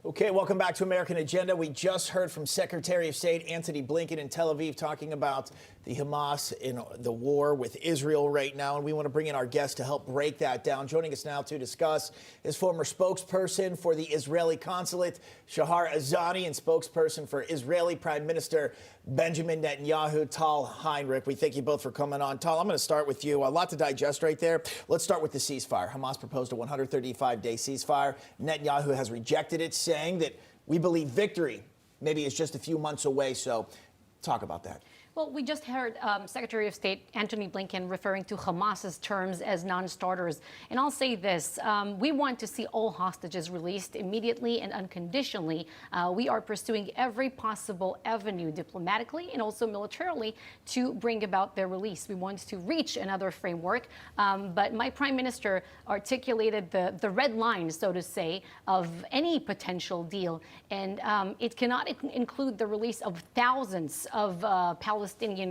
Okay, welcome back to American Agenda. We just heard from Secretary of State Antony Blinken in Tel Aviv talking about the Hamas in the war with Israel right now, and we want to bring in our guest to help break that down. Joining us now to discuss is former spokesperson for the Israeli consulate, Shahar Azani, and spokesperson for Israeli Prime Minister Benjamin Netanyahu, Tal Heinrich. We thank you both for coming on. Tal, I'm going to start with you. A lot to digest right there. Let's start with the ceasefire. Hamas proposed a 135-day ceasefire. Netanyahu has rejected it, saying that we believe victory maybe is just a few months away. So talk about that. Well, we just heard Secretary of State Antony Blinken referring to Hamas's terms as non-starters. And I'll say this, we want to see all hostages released immediately and unconditionally. We are pursuing every possible avenue diplomatically and also militarily to bring about their release. We want to reach another framework, but my prime minister articulated the red line, so to say, of any potential deal. And it cannot include the release of thousands of Palestinian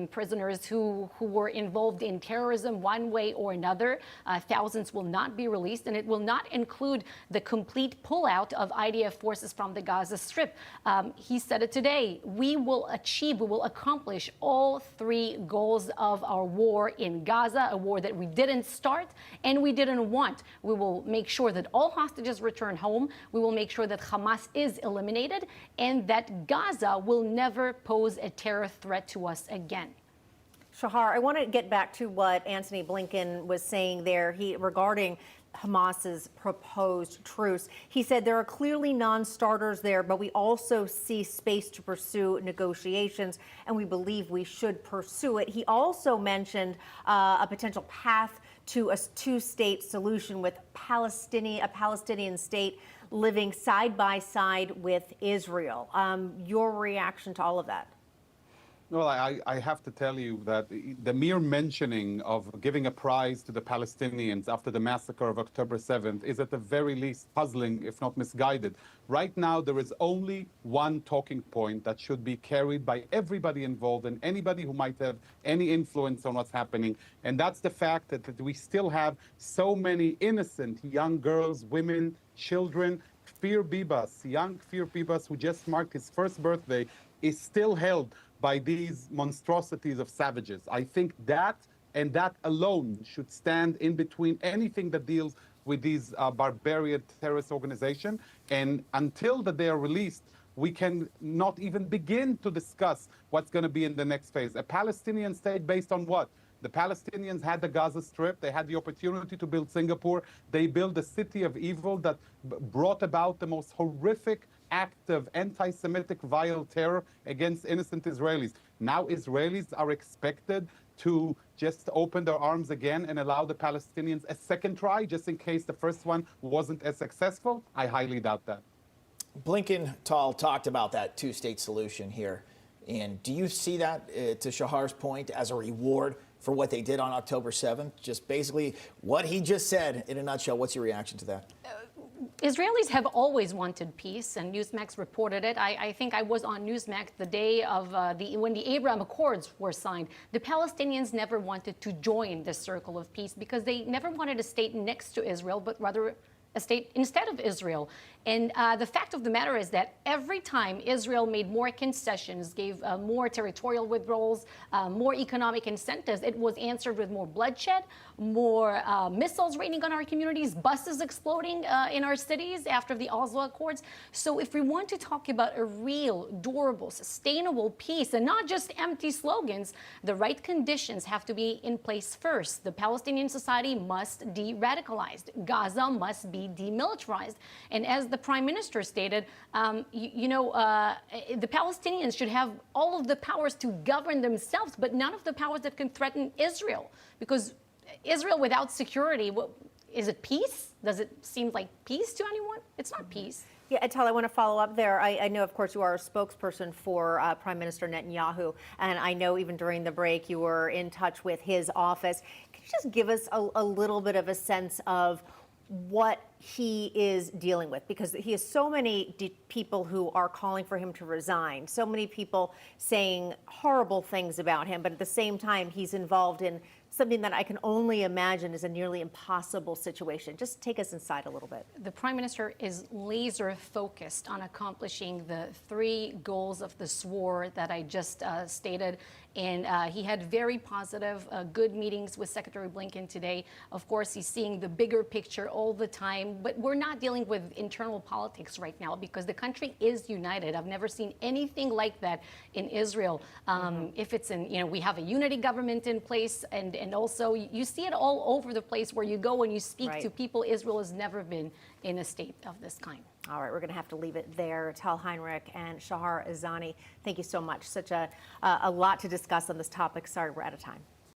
prisoners who were involved in terrorism one way or another. Thousands will not be released, and it will not include the complete pullout of IDF forces from the Gaza Strip. He said it today. We will accomplish all three goals of our war in Gaza, a war that we didn't start and we didn't want. We will make sure that all hostages return home. We will make sure that Hamas is eliminated and that Gaza will never pose a terror threat to us again. Shahar, I want to get back to what Antony Blinken was saying there regarding Hamas's proposed truce. He said there are clearly non-starters there, but we also see space to pursue negotiations, and we believe we should pursue it. He also mentioned a potential path to a two-state solution with a Palestinian state living side by side with Israel. Your reaction to all of that? Well, I have to tell you that the mere mentioning of giving a prize to the Palestinians after the massacre of October 7th is at the very least puzzling, if not misguided. Right now, there is only one talking point that should be carried by everybody involved and anybody who might have any influence on what's happening. And that's the fact that we still have so many innocent young girls, women, children. Kfir Bibas, young Kfir Bibas, who just marked his first birthday, is still held by these monstrosities of savages. I think that and that alone should stand in between anything that deals with these barbarian terrorist organizations. And until that they are released, we can not even begin to discuss what's going to be in the next phase. A Palestinian state based on what? The Palestinians had the Gaza Strip. They had the opportunity to build Singapore. They built a city of evil that brought about the most horrific act of anti-Semitic vile terror against innocent Israelis. Now Israelis are expected to just open their arms again and allow the Palestinians a second try, just in case the first one wasn't as successful. I highly doubt that. Blinken, Tal, talked about that two-state solution here. And do you see that, to Shahar's point, as a reward for what they did on October 7th? Just basically what he just said in a nutshell. What's your reaction to that? Israelis have always wanted peace, and Newsmax reported it. I think I was on Newsmax the day of when the Abraham Accords were signed. The Palestinians never wanted to join the circle of peace because they never wanted a state next to Israel, but rather a state instead of Israel. And the fact of the matter is that every time Israel made more concessions, gave more territorial withdrawals, more economic incentives, it was answered with more bloodshed, more missiles raining on our communities, buses exploding in our cities after the Oslo Accords. So if we want to talk about a real, durable, sustainable peace, and not just empty slogans, the right conditions have to be in place first. The Palestinian society must de-radicalize. Gaza must be demilitarized. And as the Prime Minister stated, the Palestinians should have all of the powers to govern themselves, but none of the powers that can threaten Israel. Because Israel without security, is it peace? Does it seem like peace to anyone? It's not peace. Yeah, Tal, I want to follow up there. I know, of course, you are a spokesperson for Prime Minister Netanyahu, and I know even during the break you were in touch with his office. Can you just give us a little bit of a sense of what he is dealing with? Because he has so many people who are calling for him to resign, so many people saying horrible things about him, but at the same time, he's involved in something that I can only imagine is a nearly impossible situation. Just take us inside a little bit. The Prime Minister is laser focused on accomplishing the 3 goals of this war that I just stated. And he had very positive, good meetings with Secretary Blinken today. Of course, he's seeing the bigger picture all the time, but we're not dealing with internal politics right now because the country is united. I've never seen anything like that in Israel. If it's in, we have a unity government in place, and also you see it all over the place where you go and you speak to people. Israel has never been in a state of this kind. All right, we're going to have to leave it there. Tal Heinrich and Shahar Azani, thank you so much. Such a lot to discuss on this topic. Sorry, we're out of time.